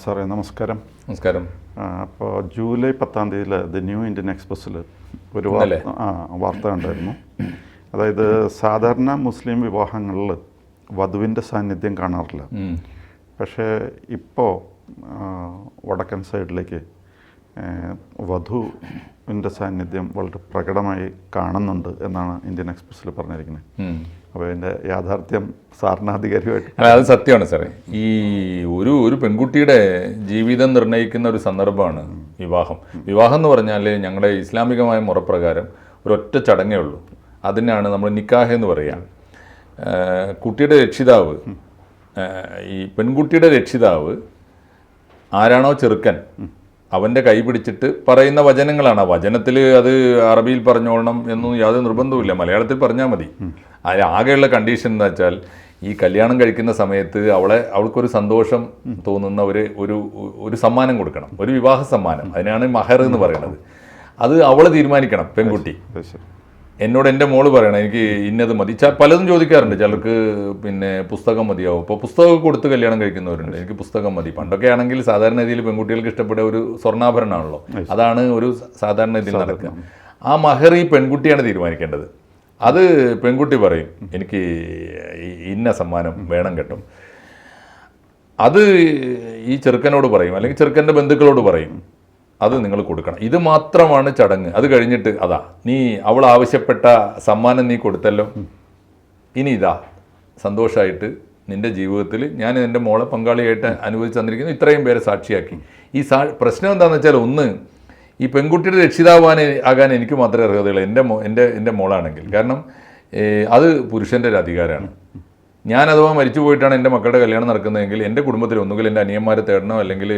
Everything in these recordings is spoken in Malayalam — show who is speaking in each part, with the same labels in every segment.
Speaker 1: സാറേ നമസ്കാരം.
Speaker 2: നമസ്കാരം.
Speaker 1: അപ്പോൾ ജൂലൈ 10 ദി ന്യൂ ഇന്ത്യൻ എക്സ്പ്രസ്സിൽ ഒരു വാർത്ത ഉണ്ടായിരുന്നു. അതായത് സാധാരണ മുസ്ലിം വിവാഹങ്ങളിൽ വധുവിൻ്റെ സാന്നിധ്യം കാണാറില്ല. പക്ഷേ ഇപ്പോൾ വടക്കൻ സൈഡിലേക്ക് വധുവിൻ്റെ സാന്നിധ്യം വളരെ പ്രകടമായി കാണുന്നുണ്ട് എന്നാണ് ഇന്ത്യൻ എക്സ്പ്രസ്സിൽ പറഞ്ഞിരിക്കുന്നത്. അപ്പോൾ അതിൻ്റെ യാഥാർത്ഥ്യം സാറിനാധികാരികമായിട്ട്
Speaker 2: അത് സത്യമാണ് സാറേ. ഈ ഒരു പെൺകുട്ടിയുടെ ജീവിതം നിർണ്ണയിക്കുന്ന ഒരു സന്ദർഭമാണ് വിവാഹം. വിവാഹം എന്ന് പറഞ്ഞാൽ ഞങ്ങളുടെ ഇസ്ലാമികമായ മുറപ്രകാരം ഒരൊറ്റ ചടങ്ങേ ഉള്ളൂ. അതിനാണ് നമ്മൾ നിക്കാഹ് എന്ന് പറയുക. കുട്ടിയുടെ രക്ഷിതാവ്, ഈ പെൺകുട്ടിയുടെ രക്ഷിതാവ് ആരാണോ ചെറുക്കൻ, അവൻ്റെ കൈ പിടിച്ചിട്ട് പറയുന്ന വചനങ്ങളാണ്. ആ വചനത്തിൽ അത് അറബിയിൽ പറഞ്ഞോളണം എന്നൊന്നും യാതൊരു നിർബന്ധവുമില്ല, മലയാളത്തിൽ പറഞ്ഞാൽ മതി. ആകെയുള്ള കണ്ടീഷൻ എന്താ വെച്ചാൽ, ഈ കല്യാണം കഴിക്കുന്ന സമയത്ത് അവൾക്കൊരു സന്തോഷം തോന്നുന്ന ഒരു സമ്മാനം കൊടുക്കണം, ഒരു വിവാഹ സമ്മാനം. അതിനാണ് മഹർ എന്ന് പറയുന്നത്. അത് അവൾ തീരുമാനിക്കണം, പെൺകുട്ടി. എന്നോട് എൻ്റെ മോള് പറയണം എനിക്ക് ഇന്നത് മതി. പലതും ചോദിക്കാറുണ്ട്. ചിലർക്ക് പുസ്തകം മതിയാവും. ഇപ്പോൾ പുസ്തകം കൊടുത്ത് കല്യാണം കഴിക്കുന്നവരുണ്ട്. എനിക്ക് പുസ്തകം മതി. പണ്ടൊക്കെ ആണെങ്കിൽ സാധാരണ രീതിയിൽ പെൺകുട്ടികൾക്ക് ഇഷ്ടപ്പെടുക ഒരു സ്വർണ്ണാഭരണമാണല്ലോ. അതാണ് ഒരു സാധാരണ രീതിയിൽ നടക്കുക. ആ മഹർ ഈ പെൺകുട്ടിയാണ് തീരുമാനിക്കേണ്ടത്. അത് പെൺകുട്ടി പറയും എനിക്ക് ഇന്ന സമ്മാനം വേണം കേട്ടോ. അത് ഈ ചെറുക്കനോട് പറയും, അല്ലെങ്കിൽ ചെറുക്കൻ്റെ ബന്ധുക്കളോട് പറയും അത് നിങ്ങൾ കൊടുക്കണം. ഇത് മാത്രമാണ് ചടങ്ങ്. അത് കഴിഞ്ഞിട്ട് നീ അവൾ ആവശ്യപ്പെട്ട സമ്മാനം നീ കൊടുത്തല്ലോ, ഇനി സന്തോഷമായിട്ട് നിൻ്റെ ജീവിതത്തിൽ ഞാൻ എൻ്റെ മോളെ പങ്കാളിയായിട്ട് അനുവദിച്ച് തന്നിരിക്കുന്നു, ഇത്രയും പേരെ സാക്ഷിയാക്കി. ഈ പ്രശ്നം എന്താണെന്ന് വെച്ചാൽ, ഒന്ന്, ഈ പെൺകുട്ടിയുടെ രക്ഷിതാവാൻ എനിക്ക് മാത്രമേ അർഹതയുള്ളൂ, എൻ്റെ മോളാണെങ്കിൽ. കാരണം അത് പുരുഷൻ്റെ ഒരു അധികാരമാണ്. ഞാൻ അഥവാ മരിച്ചു പോയിട്ടാണ് എൻ്റെ മക്കളുടെ കല്യാണം നടക്കുന്നതെങ്കിൽ എൻ്റെ കുടുംബത്തിൽ ഒന്നുകിൽ എൻ്റെ അനിയന്മാരെ തേടണോ, അല്ലെങ്കിൽ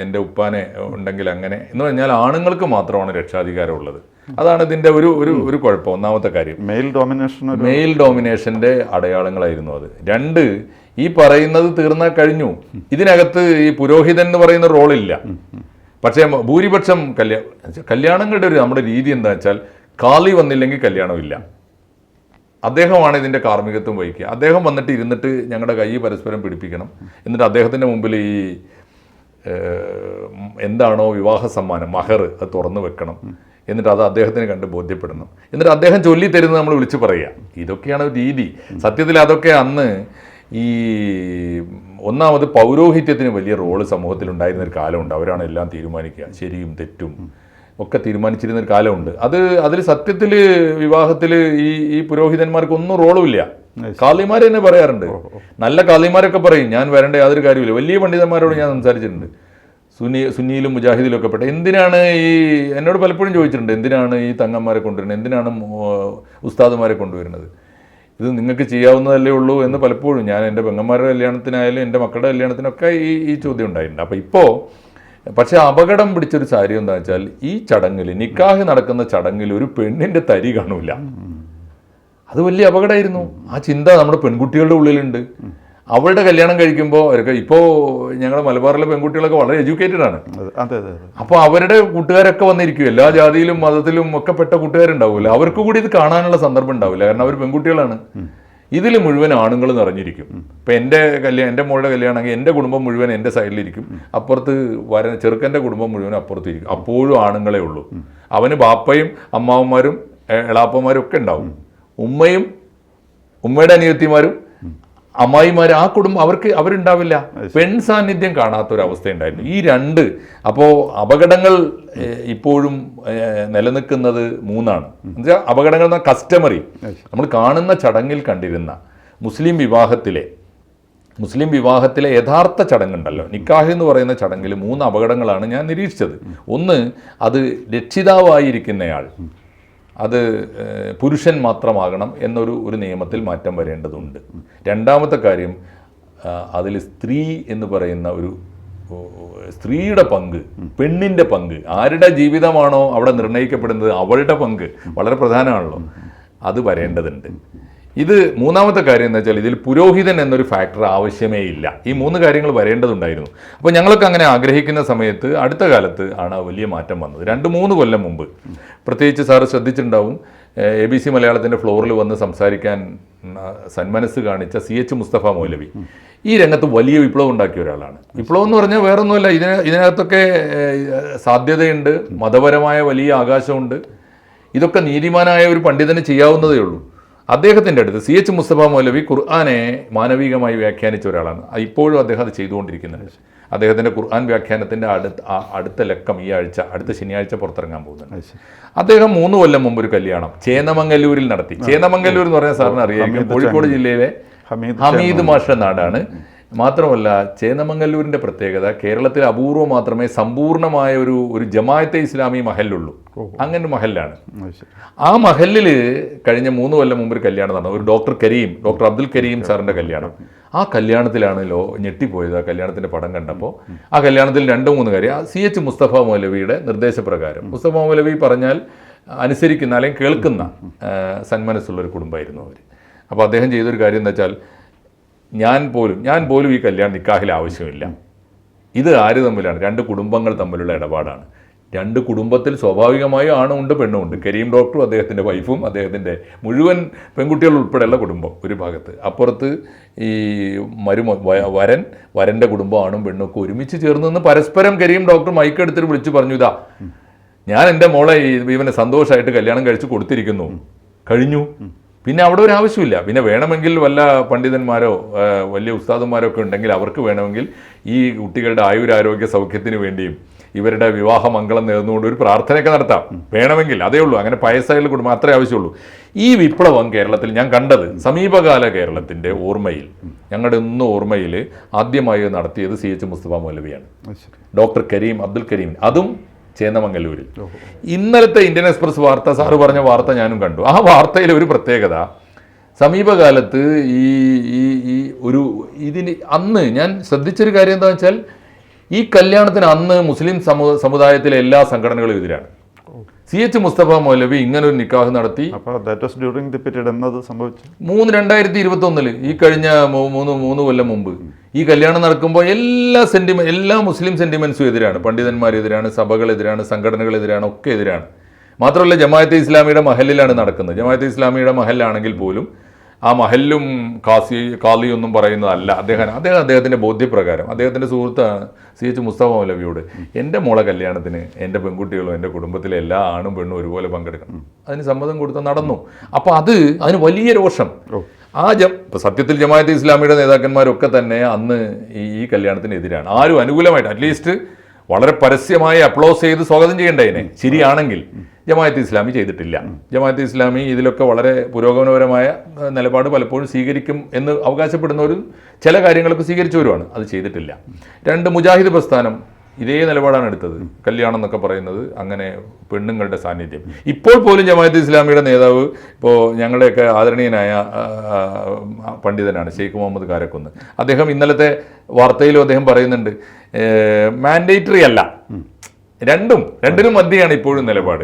Speaker 2: എൻ്റെ ഉപ്പാനെ ഉണ്ടെങ്കിൽ അങ്ങനെ എന്ന് പറഞ്ഞാൽ ആണുങ്ങൾക്ക് മാത്രമാണ് രക്ഷാധികാരം ഉള്ളത്. അതാണ് ഇതിൻ്റെ ഒരു കുഴപ്പം. ഒന്നാമത്തെ കാര്യം, മെയിൽ ഡോമിനേഷൻ്റെ അടയാളങ്ങളായിരുന്നു അത്. രണ്ട്, ഈ പറയുന്നത് തീർന്നാൽ കഴിഞ്ഞു. ഇതിനകത്ത് ഈ പുരോഹിതൻ എന്ന് പറയുന്ന റോളില്ല. പക്ഷേ ഭൂരിപക്ഷം കല്യാണങ്ങളുടെ നമ്മുടെ രീതി എന്താ വെച്ചാൽ, കാളി വന്നില്ലെങ്കിൽ കല്യാണമില്ല. അദ്ദേഹമാണ് ഇതിൻ്റെ കാർമ്മികത്വം വഹിക്കുക. അദ്ദേഹം വന്നിട്ട് ഇരുന്നിട്ട് ഞങ്ങളുടെ കൈ പരസ്പരം പിടിപ്പിക്കണം. എന്നിട്ട് അദ്ദേഹത്തിൻ്റെ മുമ്പിൽ ഈ എന്താണോ വിവാഹ സമ്മാനം, മഹർ, അത് തുറന്നു വെക്കണം. എന്നിട്ട് അത് അദ്ദേഹത്തിന് കണ്ട് ബോധ്യപ്പെടണം. എന്നിട്ട് അദ്ദേഹം ചൊല്ലി തരുന്നത് നമ്മൾ വിളിച്ച് പറയുക. ഇതൊക്കെയാണ് രീതി. സത്യത്തിൽ അതൊക്കെ അന്ന് ഈ ഒന്നാമത് പൗരോഹിത്യത്തിന് വലിയ റോള് സമൂഹത്തിൽ ഒരു കാലമുണ്ട്. അവരാണ് എല്ലാം തീരുമാനിക്കുക, ശരിയും തെറ്റും ഒക്കെ തീരുമാനിച്ചിരുന്ന ഒരു കാലമുണ്ട്. അതിൽ സത്യത്തിൽ വിവാഹത്തിൽ ഈ പുരോഹിതന്മാർക്കൊന്നും റോളുമില്ല. കാളിമാർ തന്നെ പറയാറുണ്ട്. നല്ല കാളിമാരൊക്കെ പറയും ഞാൻ വരേണ്ട യാതൊരു കാര്യമില്ല. വലിയ പണ്ഡിതന്മാരോട് ഞാൻ സംസാരിച്ചിട്ടുണ്ട്, സുന്നിയിലും മുജാഹിദിലും ഒക്കെ പെട്ട. എന്തിനാണ് എന്നോട് പലപ്പോഴും ചോദിച്ചിട്ടുണ്ട്, എന്തിനാണ് ഈ തങ്ങന്മാരെ കൊണ്ടുവരുന്നത്, എന്തിനാണ് ഉസ്താദുമാരെ കൊണ്ടുവരുന്നത്, ഇത് നിങ്ങൾക്ക് ചെയ്യാവുന്നതല്ലേ ഉള്ളൂ എന്ന് പലപ്പോഴും ഞാൻ എൻ്റെ പെങ്ങന്മാരുടെ കല്യാണത്തിനായാലും എൻ്റെ മക്കളുടെ കല്യാണത്തിനൊക്കെ ഈ ചോദ്യം ഉണ്ടായിട്ടുണ്ട്. അപ്പോൾ ഇപ്പോൾ പക്ഷേ അപകടം പിടിച്ചൊരു കാര്യം എന്താ വെച്ചാൽ, ഈ ചടങ്ങിൽ, നിക്കാഹ് നടക്കുന്ന ചടങ്ങിൽ ഒരു പെണ്ണിൻ്റെ തരി കാണൂല. അത് വലിയ അപകടമായിരുന്നു. ആ ചിന്ത നമ്മുടെ പെൺകുട്ടികളുടെ ഉള്ളിലുണ്ട്. അവളുടെ കല്യാണം കഴിക്കുമ്പോൾ ഇപ്പോൾ ഞങ്ങളുടെ മലബാറിലെ പെൺകുട്ടികളൊക്കെ വളരെ എഡ്യൂക്കേറ്റഡ് ആണ്. അപ്പോൾ അവരുടെ കൂട്ടുകാരൊക്കെ വന്നിരിക്കും. എല്ലാ ജാതിയിലും മതത്തിലും ഒക്കെ പെട്ട കൂട്ടുകാരുണ്ടാവില്ല. അവർക്ക് കൂടി ഇത് കാണാനുള്ള സന്ദർഭം ഉണ്ടാവില്ല. കാരണം അവർ പെൺകുട്ടികളാണ്. ഇതിൽ മുഴുവൻ ആണുങ്ങൾ നിറഞ്ഞിരിക്കും. ഇപ്പം എൻ്റെ മോളുടെ കല്യാണമെങ്കിൽ എൻ്റെ കുടുംബം മുഴുവൻ എൻ്റെ സൈഡിലിരിക്കും, അപ്പുറത്ത് ചെറുക്കൻ്റെ കുടുംബം മുഴുവൻ അപ്പുറത്തിരിക്കും. അപ്പോഴും ആണുങ്ങളെ ഉള്ളൂ. അവന് ബാപ്പയും അമ്മാവന്മാരും എളാപ്പന്മാരും ഒക്കെ ഉണ്ടാവും. ഉമ്മയുടെ അനിയത്തിമാരും അമ്മായിമാരും, ആ കുടുംബം അവരുണ്ടാവില്ല. പെൺ സാന്നിധ്യം കാണാത്തൊരവസ്ഥയുണ്ടായിരുന്നു. ഈ രണ്ട്. അപ്പോൾ അപകടങ്ങൾ ഇപ്പോഴും നിലനിൽക്കുന്നത് മൂന്നാണ്. എന്നുവെച്ചാൽ അപകടങ്ങൾ എന്ന കസ്റ്റമറി, നമ്മൾ കാണുന്ന ചടങ്ങിൽ കണ്ടിരുന്ന മുസ്ലിം വിവാഹത്തിലെ യഥാർത്ഥ ചടങ്ങുണ്ടല്ലോ, നിക്കാഹ് എന്ന് പറയുന്ന ചടങ്ങിൽ 3 അപകടങ്ങളാണ് ഞാൻ നിരീക്ഷിച്ചത്. ഒന്ന്, അത് രക്ഷിതാവായിരിക്കുന്നയാൾ അത് പുരുഷൻ മാത്രമാകണം എന്നൊരു നിയമത്തിൽ മാറ്റം വരേണ്ടതുണ്ട്. രണ്ടാമത്തെ കാര്യം, അതിൽ സ്ത്രീ എന്ന് പറയുന്ന സ്ത്രീയുടെ പങ്ക്, പെണ്ണിൻ്റെ പങ്ക്, ആരുടെ ജീവിതമാണോ അവിടെ നിർണ്ണയിക്കപ്പെടുന്നത് അവളുടെ പങ്ക് വളരെ പ്രധാനമാണല്ലോ, അത് വരേണ്ടതുണ്ട്. ഇത് മൂന്നാമത്തെ കാര്യം എന്താ വെച്ചാൽ, ഇതിൽ പുരോഹിതൻ എന്നൊരു ഫാക്ടർ ആവശ്യമേ ഇല്ല. ഈ 3 കാര്യങ്ങൾ വരേണ്ടതുണ്ടായിരുന്നു. അപ്പോൾ ഞങ്ങളൊക്കെ അങ്ങനെ ആഗ്രഹിക്കുന്ന സമയത്ത് അടുത്ത കാലത്ത് ആണ് വലിയ മാറ്റം വന്നത്. 2-3 കൊല്ലം മുമ്പ്, പ്രത്യേകിച്ച് സാറ് ശ്രദ്ധിച്ചിട്ടുണ്ടാവും, ABC മലയാളത്തിൻ്റെ ഫ്ലോറിൽ വന്ന് സംസാരിക്കാൻ സന്മനസ് കാണിച്ച CH മുസ്തഫ മൗലവി ഈ രംഗത്ത് വലിയ വിപ്ലവം ഉണ്ടാക്കിയ ഒരാളാണ്. വിപ്ലവം എന്ന് പറഞ്ഞാൽ വേറൊന്നുമല്ല, ഇതിനകത്തൊക്കെ സാധ്യതയുണ്ട്, മതപരമായ വലിയ ആകാശമുണ്ട്. ഇതൊക്കെ നീതിമാനായ ഒരു പണ്ഡിതന് ചെയ്യാവുന്നതേ ഉള്ളൂ. അദ്ദേഹത്തിൻ്റെ അടുത്ത് CH മുസ്തഫ മൗലവി ഖുർആനെ മാനവികമായി വ്യാഖ്യാനിച്ച ഒരാളാണ്. ഇപ്പോഴും അദ്ദേഹം അത് ചെയ്തുകൊണ്ടിരിക്കുന്നുണ്ട്. അദ്ദേഹത്തിൻ്റെ ഖുർആൻ വ്യാഖ്യാനത്തിൻ്റെ അടുത്ത ലക്കം ഈ ആഴ്ച, അടുത്ത ശനിയാഴ്ച പുറത്തിറങ്ങാൻ പോകുന്നുണ്ട്. അദ്ദേഹം 3 കൊല്ലം മുമ്പ് ഒരു കല്യാണം ചേന്നമംഗല്ലൂരിൽ നടത്തി. ചേന്നമംഗല്ലൂർ എന്ന് പറഞ്ഞാൽ സാറിന് അറിയാം, കോഴിക്കോട് ജില്ലയിലെ ഹമീദ് മാഷ നാടാണ്. മാത്രമല്ല ചേന്നമംഗല്ലൂരിൻ്റെ പ്രത്യേകത, കേരളത്തിൽ അപൂർവം മാത്രമേ സമ്പൂർണ്ണമായ ഒരു ജമാഅത്തെ ഇസ്ലാമി മഹലുള്ളൂ. അങ്ങനെ മഹലാണ്. ആ മഹലിൽ കഴിഞ്ഞ 3 കൊല്ലം മുമ്പ് ഒരു കല്യാണം നടന്നു. ഒരു ഡോക്ടർ അബ്ദുൽ കരീം സാറിൻ്റെ കല്യാണം. ആ കല്യാണത്തിലാണല്ലോ ഞെട്ടിപ്പോയത്. ആ കല്യാണത്തിൻ്റെ പടം കണ്ടപ്പോൾ ആ കല്യാണത്തിൽ 2-3 കാര്യം. CH മുസ്തഫ മൗലവിയുടെ നിർദ്ദേശപ്രകാരം, മുസ്തഫ മൗലവി പറഞ്ഞാൽ അനുസരിക്കുന്ന അല്ലെങ്കിൽ കേൾക്കുന്ന സന്മനസ്സുള്ളൊരു കുടുംബമായിരുന്നു അവർ. അപ്പോൾ അദ്ദേഹം ചെയ്തൊരു കാര്യം എന്താ വെച്ചാൽ, ഞാൻ പോലും ഈ നിക്കാഹിൽ ആവശ്യമില്ല. ഇത് ആര് തമ്മിലാണ്? 2 കുടുംബങ്ങൾ തമ്മിലുള്ള ഇടപാടാണ്. 2 കുടുംബത്തിൽ സ്വാഭാവികമായും ആണുമുണ്ട് പെണ്ണുമുണ്ട്. കരീം ഡോക്ടറും അദ്ദേഹത്തിൻ്റെ വൈഫും അദ്ദേഹത്തിൻ്റെ മുഴുവൻ പെൺകുട്ടികൾ ഉൾപ്പെടെയുള്ള കുടുംബം ഒരു ഭാഗത്ത്, അപ്പുറത്ത് ഈ വരൻ്റെ കുടുംബം ആണും പെണ്ണും ഒക്കെ ഒരുമിച്ച് ചേർന്ന് നിന്ന് പരസ്പരം കരീം ഡോക്ടർ മൈക്കെടുത്തിട്ട് വിളിച്ച് പറഞ്ഞു, ഇതാ ഞാൻ എൻ്റെ മോളെ ഇവനെ സന്തോഷമായിട്ട് കല്യാണം കഴിച്ച് കൊടുത്തിരിക്കുന്നു, കഴിഞ്ഞു. പിന്നെ അവിടെ ഒരു ആവശ്യമില്ല. പിന്നെ വേണമെങ്കിൽ വല്ല പണ്ഡിതന്മാരോ വലിയ ഉസ്താദന്മാരോ ഒക്കെ ഉണ്ടെങ്കിൽ അവർക്ക് വേണമെങ്കിൽ ഈ കുട്ടികളുടെ ആയുരാരോഗ്യ സൗഖ്യത്തിന് വേണ്ടിയും ഇവരുടെ വിവാഹ മംഗളം നേർന്നുകൊണ്ട് ഒരു പ്രാർത്ഥനയൊക്കെ നടത്താം വേണമെങ്കിൽ, അതേ ഉള്ളൂ. അങ്ങനെ പയസ്സായുള്ള കുടുംബം അത്രേ ആവശ്യമുള്ളൂ. ഈ വിപ്ലവം കേരളത്തിൽ ഞാൻ കണ്ടത് സമീപകാല കേരളത്തിൻ്റെ ഓർമ്മയിൽ, ഞങ്ങളുടെ ഓർമ്മയിൽ ആദ്യമായി നടത്തിയത് CH മുസ്തഫ മൗലവിയാണ്. ഡോക്ടർ അബ്ദുൽ കരീം, അതും ചേന്നമംഗല്ലൂരിൽ. ഇന്നലത്തെ ഇന്ത്യൻ എക്സ്പ്രസ് വാർത്ത, സാറ് പറഞ്ഞ വാർത്ത ഞാനും കണ്ടു. ആ വാർത്തയിലെ ഒരു പ്രത്യേകത, സമീപകാലത്ത് ഇതിന് അന്ന് ഞാൻ ശ്രദ്ധിച്ചൊരു കാര്യം എന്താണെന്ന് വെച്ചാൽ, ഈ കല്യാണത്തിന് അന്ന് മുസ്ലിം സമുദായത്തിലെ എല്ലാ സംഘടനകളും എതിരാണ്. CH മുസ്തഫ മൗലവി ഇങ്ങനെ ഒരു നിക്കാഹ് നടത്തി. 2021 ഈ കഴിഞ്ഞ 3 കൊല്ലം മുമ്പ് ഈ കല്യാണം നടക്കുമ്പോൾ എല്ലാ മുസ്ലിം സെന്റിമെന്റ്സും എതിരാണ്. പണ്ഡിതന്മാരെതിരാണ്, സഭകളെതിരാണ്, സംഘടനകളെതിരാണ്, ഒക്കെ എതിരാണ്. മാത്രമല്ല ജമാഅത്തെ ഇസ്ലാമിയുടെ മഹലിലാണ് നടക്കുന്നത്. ജമാഅത്തെ ഇസ്ലാമിയുടെ മഹലാണെങ്കിൽ പോലും ആ മഹല്ലും കാളിയൊന്നും പറയുന്നതല്ല. അദ്ദേഹത്തിൻ്റെ ബോധ്യപ്രകാരം, അദ്ദേഹത്തിൻ്റെ സുഹൃത്താണ് CH മുസ്തഫ മൗലവിയോട്, എൻ്റെ മോളെ കല്യാണത്തിന് എൻ്റെ പെൺകുട്ടികളും എൻ്റെ കുടുംബത്തിലെ എല്ലാ ആണും പെണ്ണും ഒരുപോലെ പങ്കെടുക്കണം, അതിന് സമ്മതം കൊടുത്ത് നടന്നു. അപ്പോൾ അതിന് വലിയ രോഷം. സത്യത്തിൽ ജമാഅത്തെ ഇസ്ലാമിയുടെ നേതാക്കന്മാരൊക്കെ തന്നെ അന്ന് ഈ കല്യാണത്തിന് എതിരാണ്. ആരും അനുകൂലമായിട്ട് അറ്റ്ലീസ്റ്റ് വളരെ പരസ്യമായി അപ്ലോസ് ചെയ്ത് സ്വാഗതം ചെയ്യേണ്ടതിനെ ശരിയാണെങ്കിൽ ജമാഅത്തെ ഇസ്ലാമി ചെയ്തിട്ടില്ല. ജമാഅത്തെ ഇസ്ലാമി ഇതിലൊക്കെ വളരെ പുരോഗമനപരമായ നിലപാട് പലപ്പോഴും സ്വീകരിക്കും എന്ന് അവകാശപ്പെടുന്നവരും ചില കാര്യങ്ങളൊക്കെ സ്വീകരിച്ചവരുമാണ്, അത് ചെയ്തിട്ടില്ല. 2 മുജാഹിദ് പ്രസ്ഥാനം ഇതേ നിലപാടാണ് എടുത്തത്. കല്യാണം എന്നൊക്കെ പറയുന്നത് അങ്ങനെ പെണ്ണുങ്ങളുടെ സാന്നിധ്യം. ഇപ്പോൾ പോലും ജമാഅത്തെ ഇസ്ലാമിയുടെ നേതാവ്, ഇപ്പോൾ ഞങ്ങളുടെയൊക്കെ ആദരണീയനായ പണ്ഡിതനാണ് ഷെയ്ഖ് മുഹമ്മദ് കാരക്കുന്ന്, അദ്ദേഹം ഇന്നലത്തെ വാർത്തയിലും അദ്ദേഹം പറയുന്നുണ്ട്, മാൻഡേറ്ററി അല്ല, രണ്ടിനും മധ്യയാണ് ഇപ്പോഴും നിലപാട്.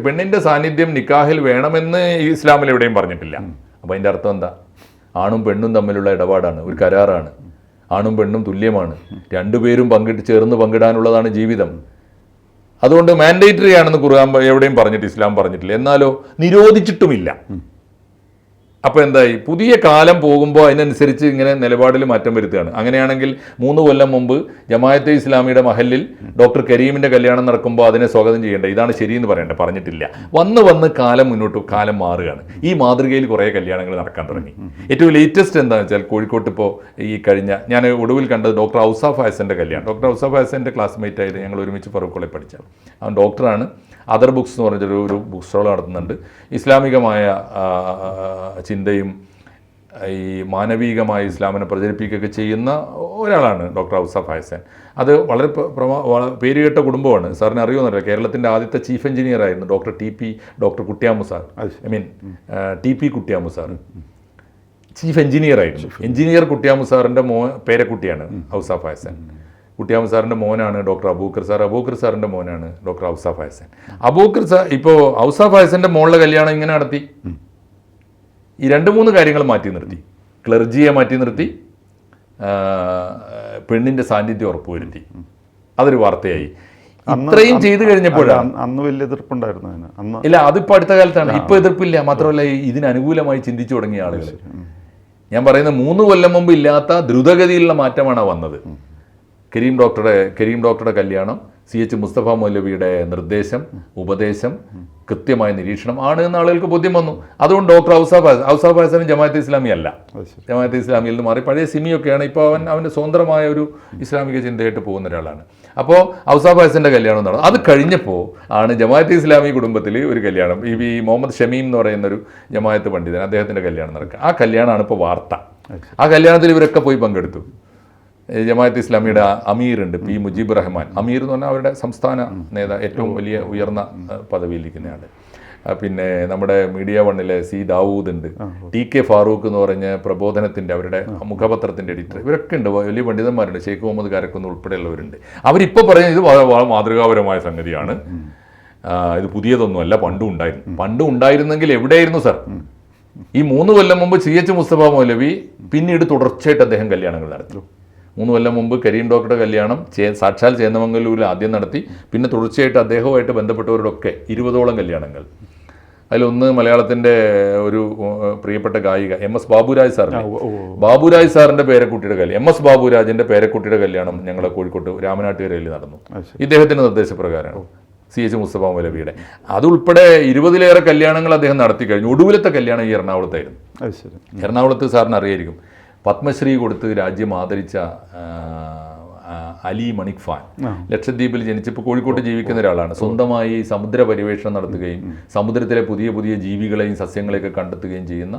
Speaker 2: പെണ്ണിന്റെ സാന്നിധ്യം നിക്കാഹിൽ വേണമെന്ന് ഇസ്ലാമിൽ എവിടെയും പറഞ്ഞിട്ടില്ല. അപ്പം അതിൻ്റെ അർത്ഥം എന്താ? ആണും പെണ്ണും തമ്മിലുള്ള ഇടപാടാണ്, ഒരു കരാറാണ്. ആണും പെണ്ണും തുല്യമാണ്, 2 പേരും ചേർന്ന് പങ്കിടാനുള്ളതാണ് ജീവിതം. അതുകൊണ്ട് മാൻഡേറ്ററി ആണെന്ന് ഖുർആൻ എവിടെയും ഇസ്ലാം പറഞ്ഞിട്ടില്ല, എന്നാലോ നിരോധിച്ചിട്ടുമില്ല. അപ്പോൾ എന്തായി? പുതിയ കാലം പോകുമ്പോൾ അതിനനുസരിച്ച് ഇങ്ങനെ നിലപാടിൽ മാറ്റം വരുത്തുകയാണ്. അങ്ങനെയാണെങ്കിൽ 3 കൊല്ലം മുമ്പ് ജമാഅത്തെ ഇസ്ലാമിയുടെ മഹലിൽ ഡോക്ടർ കരീമിൻ്റെ കല്യാണം നടക്കുമ്പോൾ അതിനെ സ്വാഗതം ചെയ്യേണ്ടത്, ഇതാണ് ശരിയെന്ന് പറഞ്ഞിട്ടില്ല. വന്ന് കാലം മാറുകയാണ്. ഈ മാതൃകയിൽ കുറേ കല്യാണങ്ങൾ നടക്കാൻ തുടങ്ങി. ഏറ്റവും ലേറ്റസ്റ്റ് എന്താണെന്ന് വെച്ചാൽ, കോഴിക്കോട്ട് ഇപ്പോൾ ഞാൻ ഒടുവിൽ കണ്ടത് ഡോക്ടർ ഔസാഫ് ഫായസൻ്റെ കല്യാണം. ഡോക്ടർ ഔസാഫ് ഫായസൻ്റെ ക്ലാസ്മേറ്റ് ആയിട്ട് ഞങ്ങൾ ഒരുമിച്ച് ഫറൂഖ് കോളേജിൽ പഠിച്ചത്. അവൻ ഡോക്ടറാണ്. അതർ ബുക്സ് എന്ന് പറഞ്ഞൊരു ബുക്ക് സ്റ്റോൾ നടത്തുന്നുണ്ട്. ഇസ്ലാമികമായ ചിന്തയും ഈ മാനവികമായ ഇസ്ലാമിനെ പ്രചരിപ്പിക്കുകയൊക്കെ ചെയ്യുന്ന ഒരാളാണ് ഡോക്ടർ ഔസാഫ് ഫായസൻ. അത് വളരെ പേരുകേട്ട കുടുംബമാണ്. സാറിന് അറിയുമെന്നറിയാം, കേരളത്തിൻ്റെ ആദ്യത്തെ ചീഫ് എഞ്ചിനീയർ ആയിരുന്നു doctor Kuttiyamu sir. TP Kuttiyamu sir chief engineer ആയിരുന്നു. എഞ്ചിനീയർ കുട്ടിയാമു സാറിൻ്റെ പേരക്കുട്ടിയാണ് ഔസാഫ് ഫായസൻ. കുട്ടിയാമു സാറിൻ്റെ മോനാണ് ഡോക്ടർ അബൂക്കർ സാർ. അബൂക്കർ സാറിൻ്റെ മോനാണ് ഡോക്ടർ ഔസാഫ് ഫായസൻ. ഇപ്പോൾ ഔസാഫ് ഫായസൻ്റെ മോളുടെ കല്യാണം ഇങ്ങനെ നടത്തി. ഈ 2-3 കാര്യങ്ങൾ മാറ്റി നിർത്തി. ക്ലർജിയെ മാറ്റി നിർത്തി, പെണ്ണിൻ്റെ സാന്നിധ്യം ഉറപ്പുവരുത്തി. അതൊരു വാർത്തയായി. ഇത്രയും ചെയ്തു കഴിഞ്ഞപ്പോഴാണ്
Speaker 1: അന്ന് വലിയ എതിർപ്പുണ്ടായിരുന്നു.
Speaker 2: ഇല്ല, അതിപ്പോൾ അടുത്ത കാലത്താണ്. ഇപ്പോൾ എതിർപ്പില്ല. മാത്രമല്ല ഇതിന് അനുകൂലമായി ചിന്തിച്ചു തുടങ്ങിയ ആളുകൾ. ഞാൻ പറയുന്നത് 3 കൊല്ലം മുമ്പ് ഇല്ലാത്ത ദ്രുതഗതിയിലുള്ള മാറ്റമാണ് വന്നത്. കരീം ഡോക്ടറുടെ കല്യാണം CH മുസ്തഫ മൗലവിയുടെ നിർദ്ദേശം, ഉപദേശം, കൃത്യമായ നിരീക്ഷണം ആണ് എന്ന് ആളുകൾക്ക് ബോധ്യം വന്നു. അതുകൊണ്ട് ഡോക്ടർ ഔസാഫ് ഹസനും ജമാഅത്തെ ഇസ്ലാമി അല്ല, ജമാഅത്തെ ഇസ്ലാമിയിൽ നിന്ന് മാറി പഴയ സിമിയൊക്കെയാണ്. ഇപ്പോൾ അവൻ്റെ സ്വതന്ത്രമായ ഒരു ഇസ്ലാമിക ചിന്തയായിട്ട് പോകുന്ന ഒരാളാണ്. അപ്പോൾ ഔസാഫ് ഹസൻ്റെ കല്യാണം നടന്നു. അത് കഴിഞ്ഞപ്പോൾ ആണ് ജമാഅത്തെ ഇസ്ലാമി കുടുംബത്തിൽ ഒരു കല്യാണം, ഈ മുഹമ്മദ് ഷമീം എന്ന് പറയുന്ന ഒരു ജമാഅത്ത് പണ്ഡിതൻ, അദ്ദേഹത്തിൻ്റെ കല്യാണം നടക്കുക. ആ കല്യാണമാണ് ഇപ്പോൾ വാർത്ത. ആ കല്യാണത്തിൽ ഇവരൊക്കെ പോയി പങ്കെടുത്തു. ജമാഅത്ത് ഇസ്ലാമിയുടെ അമീറുണ്ട്, P. മുജീബ് റഹ്മാൻ. അമീർ എന്ന് പറഞ്ഞാൽ അവരുടെ സംസ്ഥാന ഏറ്റവും വലിയ ഉയർന്ന പദവിയിലിരിക്കുന്നയാൾ. പിന്നെ നമ്മുടെ മീഡിയ വണ്ണിലെ C. ദാവൂദ് ഉണ്ട്, TK ഫാറൂഖ് എന്ന് പറഞ്ഞ പ്രബോധനത്തിൻ്റെ അവരുടെ മുഖപത്രത്തിൻ്റെ എഡിറ്റർ. ഇവരൊക്കെ ഉണ്ട്, വലിയ പണ്ഡിതന്മാരുണ്ട്. ഷെയ്ഖ് മുഹമ്മദ് കാരക്കുന്ന് ഉൾപ്പെടെയുള്ളവരുണ്ട്. അവരിപ്പോൾ പറയുന്നത് ഇത് മാതൃകാപരമായ സംഗതിയാണ്, ഇത് പുതിയതൊന്നുമല്ല, പണ്ടും ഉണ്ടായിരുന്നെങ്കിൽ എവിടെയായിരുന്നു സർ? ഈ 3 കൊല്ലം മുമ്പ് CH മുസ്തഫ മൗലവി പിന്നീട് തുടർച്ചയായിട്ട് അദ്ദേഹം കല്യാണങ്ങൾ നടത്തി. 3 കൊല്ലം മുമ്പ് കരീം ഡോക്ടറുടെ കല്യാണം സാക്ഷാൽ ചേന്നമംഗലൂരിൽ ആദ്യം നടത്തി. പിന്നെ തുടർച്ചയായിട്ട് അദ്ദേഹവുമായിട്ട് ബന്ധപ്പെട്ടവരോടൊക്കെ 20ഓളം കല്യാണങ്ങൾ. അതിലൊന്ന് മലയാളത്തിൻ്റെ ഒരു പ്രിയപ്പെട്ട ഗായിക MS ബാബുരാജ് സാറിൻ്റെ ബാബുരാജ് സാറിൻ്റെ പേരക്കുട്ടിയുടെ കല്യാണം, MS ബാബുരാജിൻ്റെ പേരക്കുട്ടിയുടെ കല്യാണം ഞങ്ങളെ കോഴിക്കോട്ട് രാമനാട്ടുകരയിൽ നടന്നു. ഇദ്ദേഹത്തിൻ്റെ നിർദ്ദേശപ്രകാരമാണ്, CH മുസ്തഫ മൗലവിയുടെ. അതുൾപ്പെടെ 20ലേറെ കല്യാണങ്ങൾ അദ്ദേഹം നടത്തി കഴിഞ്ഞു. ഒടുവിലത്തെ കല്യാണം ഈ എറണാകുളത്തായിരുന്നു. എറണാകുളത്ത് സാറിന് അറിയായിരിക്കും, പത്മശ്രീ കൊടുത്ത് രാജ്യം ആദരിച്ച അലി മണിക് ഖാൻ ലക്ഷദ്വീപിൽ ജനിച്ചപ്പോൾ കോഴിക്കോട്ട് ജീവിക്കുന്ന ഒരാളാണ്. സ്വന്തമായി സമുദ്ര പര്യവേഷണം നടത്തുകയും സമുദ്രത്തിലെ പുതിയ പുതിയ ജീവികളെയും സസ്യങ്ങളെയൊക്കെ കണ്ടെത്തുകയും ചെയ്യുന്ന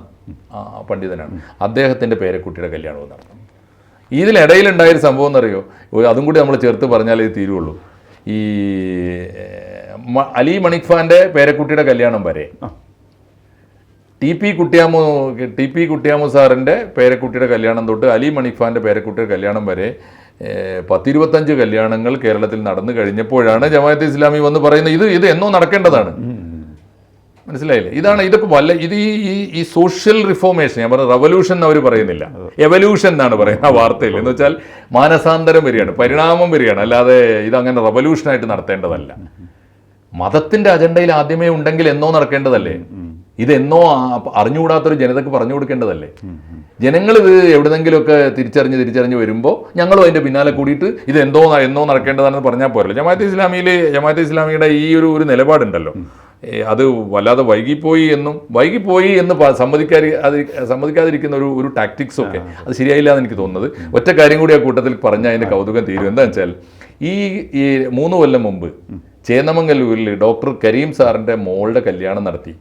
Speaker 2: പണ്ഡിതനാണ്. അദ്ദേഹത്തിൻ്റെ പേരക്കുട്ടിയുടെ കല്യാണവും നടന്നു. ഇതിനിടയിലുണ്ടായൊരു സംഭവം എന്നറിയോ, അതും കൂടി നമ്മൾ ചേർത്ത് പറഞ്ഞാലേ ഇത് തീരുള്ളൂ. ഈ അലി മണിക് ഖാൻ്റെ പേരക്കുട്ടിയുടെ കല്യാണം വരെ ടി പി കുട്ടിയാമു സാറിൻ്റെ പേരക്കുട്ടിയുടെ കല്യാണം തൊട്ട് അലി മണിക് ഖാൻ്റെ പേരക്കുട്ടിയുടെ കല്യാണം വരെ 10-25 കല്യാണങ്ങൾ കേരളത്തിൽ നടന്നു കഴിഞ്ഞപ്പോഴാണ് ജമാഅത്തെ ഇസ്ലാമി വന്ന് പറയുന്നത് ഇത് എന്നോ നടക്കേണ്ടതാണ്. മനസ്സിലായില്ലേ? ഇതൊക്കെ ഇത് ഈ സോഷ്യൽ റിഫോർമേഷൻ, ഞാൻ പറഞ്ഞ റവല്യൂഷൻ എന്ന് അവർ പറയുന്നില്ല, എവല്യൂഷൻ എന്നാണ് പറയുന്നത് ആ വാർത്തയിൽ. എന്ന് വെച്ചാൽ മാനസാന്തരം വരികയാണ്, പരിണാമം വരികയാണ്, അല്ലാതെ ഇതങ്ങനെ റവല്യൂഷനായിട്ട് നടത്തേണ്ടതല്ല. മതത്തിൻ്റെ അജണ്ടയിൽ ആദ്യമേ ഉണ്ടെങ്കിൽ എന്നോ നടക്കേണ്ടതല്ലേ? ഇതെന്നോ അറിഞ്ഞുകൂടാത്തൊരു ജനതക്ക് പറഞ്ഞു കൊടുക്കേണ്ടതല്ലേ? ജനങ്ങൾ ഇത് എവിടെന്നെങ്കിലുമൊക്കെ തിരിച്ചറിഞ്ഞ് വരുമ്പോൾ ഞങ്ങളും അതിൻ്റെ പിന്നാലെ കൂടിയിട്ട് ഇത് എന്നോ നടക്കേണ്ടതാണെന്ന് പറഞ്ഞാൽ പോരല്ലോ. ജമാഅത്തെ ഇസ്ലാമിയുടെ ഈ ഒരു നിലപാടുണ്ടല്ലോ, അത് വല്ലാതെ വൈകിപ്പോയി എന്ന് സമ്മതിക്കാതിരിക്കുന്ന ഒരു ടാക്ടിക്സ് ഒക്കെ അത് ശരിയായില്ല എന്ന് എനിക്ക് തോന്നുന്നത്. ഒറ്റ കാര്യം കൂടി ആ കൂട്ടത്തിൽ പറഞ്ഞാൽ അതിൻ്റെ കൗതുകം തീരും. എന്താണെന്ന് വെച്ചാൽ ഈ 3 കൊല്ലം മുമ്പ് ചേന്നമംഗലൂരിൽ ഡോക്ടർ കരീം സാറിൻ്റെ മോളുടെ കല്യാണം നടത്തി.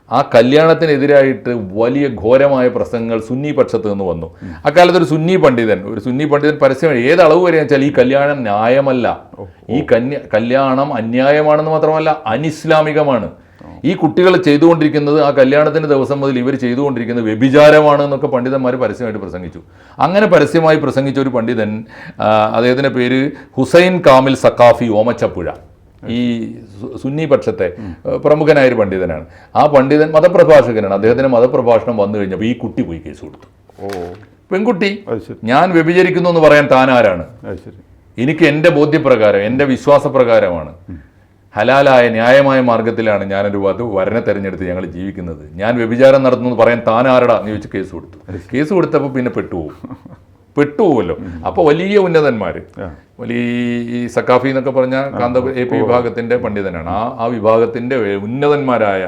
Speaker 2: ആ കല്യാണത്തിനെതിരായിട്ട് വലിയ ഘോരമായ പ്രസംഗങ്ങൾ സുന്നി പക്ഷത്ത് നിന്ന് വന്നു. അക്കാലത്ത് ഒരു സുന്നി പണ്ഡിതൻ പരസ്യമായി ഏത് അളവ് വരെ വെച്ചാൽ ഈ കല്യാണം ന്യായമല്ല, ഈ കല്യാണം അന്യായമാണെന്ന് മാത്രമല്ല അനിസ്ലാമികമാണ്, ഈ കുട്ടികൾ ചെയ്തുകൊണ്ടിരിക്കുന്നത് ആ കല്യാണത്തിൻ്റെ ദിവസം മുതൽ ഇവർ ചെയ്തുകൊണ്ടിരിക്കുന്നത് വ്യഭിചാരമാണ് എന്നൊക്കെ പണ്ഡിതന്മാർ പരസ്യമായിട്ട് പ്രസംഗിച്ചു. അങ്ങനെ പരസ്യമായി പ്രസംഗിച്ച ഒരു പണ്ഡിതൻ, അദ്ദേഹത്തിൻ്റെ പേര് ഹുസൈൻ കാമിൽ സഖാഫി ഓമച്ചപ്പുഴ, ഈ സുന്നി പക്ഷത്തെ പ്രമുഖനായൊരു പണ്ഡിതനാണ്. ആ പണ്ഡിതൻ മതപ്രഭാഷകനാണ്. അദ്ദേഹത്തിന് മതപ്രഭാഷണം വന്നു കഴിഞ്ഞപ്പോൾ ഈ കുട്ടി പോയി കേസ് കൊടുത്തു. പെൺകുട്ടി, ഞാൻ വ്യഭിചരിക്കുന്നു എന്ന് പറയാൻ താൻ ആരാണ്? എനിക്ക് എൻ്റെ ബോധ്യപ്രകാരം, എൻ്റെ വിശ്വാസപ്രകാരമാണ്, ഹലാലായ ന്യായമായ മാർഗത്തിലാണ് ഞാനൊരു വരനെ തെരഞ്ഞെടുത്ത് ഞങ്ങൾ ജീവിക്കുന്നത്, ഞാൻ വ്യഭിചാരം നടത്തുന്നു പറയാൻ താൻ ആരടാ എന്ന് ചോദിച്ച് കേസ് കൊടുത്തു. കേസ് കൊടുത്തപ്പോൾ പിന്നെ പെട്ടുപോകുമല്ലോ. അപ്പോൾ വലിയ ഉന്നതന്മാർ, വലിയ ഈ സക്കാഫി എന്നൊക്കെ പറഞ്ഞ AP വിഭാഗത്തിൻ്റെ പണ്ഡിതനാണ്. ആ വിഭാഗത്തിൻ്റെ ഉന്നതന്മാരായ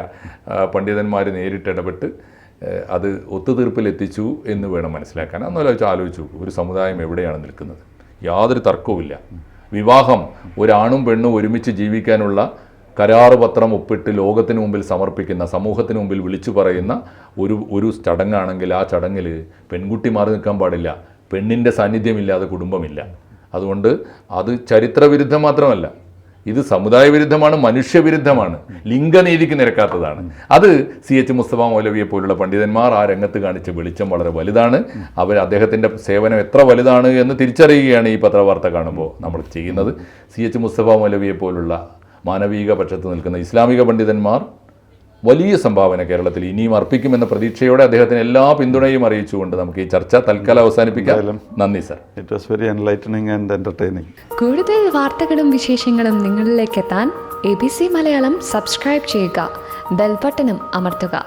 Speaker 2: പണ്ഡിതന്മാർ നേരിട്ടിടപെട്ട് അത് ഒത്തുതീർപ്പിലെത്തിച്ചു എന്ന് വേണം മനസ്സിലാക്കാൻ. അന്നൊരു ആലോചിച്ചു, ഒരു സമുദായം എവിടെയാണ് നിൽക്കുന്നത്? യാതൊരു തർക്കവുമില്ല. വിവാഹം ഒരാണും പെണ്ണും ഒരുമിച്ച് ജീവിക്കാനുള്ള കരാറ് പത്രം ഒപ്പിട്ട് ലോകത്തിന് മുമ്പിൽ സമർപ്പിക്കുന്ന, സമൂഹത്തിന് മുമ്പിൽ വിളിച്ചു പറയുന്ന ഒരു ചടങ്ങാണെങ്കിൽ ആ ചടങ്ങിൽ പെൺകുട്ടി മാറി നിൽക്കാൻ പാടില്ല, പെണ്ണിൻ്റെ സാന്നിധ്യമില്ലാതെ കുടുംബമില്ല. അതുകൊണ്ട് അത് ചരിത്രവിരുദ്ധം മാത്രമല്ല, ഇത് സമുദായ വിരുദ്ധമാണ്, മനുഷ്യവിരുദ്ധമാണ്, ലിംഗനീതിക്ക് നിരക്കാത്തതാണ്. അത് CH മുസ്തഫ മൗലവിയെ പോലുള്ള പണ്ഡിതന്മാർ ആ രംഗത്ത് കാണിച്ച വെളിച്ചം വളരെ വലുതാണ്. അദ്ദേഹത്തിൻ്റെ സേവനം എത്ര വലുതാണ് എന്ന് തിരിച്ചറിയുകയാണ് ഈ പത്രവാർത്ത കാണുമ്പോൾ നമ്മൾ ചെയ്യുന്നത്. CH മുസ്തഫ മൗലവിയെ പോലുള്ള മാനവിക പക്ഷത്ത് നിൽക്കുന്ന ഇസ്ലാമിക പണ്ഡിതന്മാർ വലിയ സംഭാവന കേരളത്തിൽ ഇനിയും അർപ്പിക്കുമെന്ന പ്രതീക്ഷയോടെ അദ്ദേഹത്തിന് എല്ലാ പിന്തുണയും അറിയിച്ചുകൊണ്ട് നമുക്ക് ഈ ചർച്ച തൽക്കാലം അവസാനിപ്പിക്കാം. നന്ദി sir.
Speaker 1: It was very enlightening and entertaining.
Speaker 3: കൂടുതൽ വാർത്തകളും വിശേഷങ്ങളും നിങ്ങളിലേക്ക് എത്താൻ ABC മലയാളം സബ്സ്ക്രൈബ് ചെയ്യുക, ബെൽ ബട്ടണും അമർത്തുക.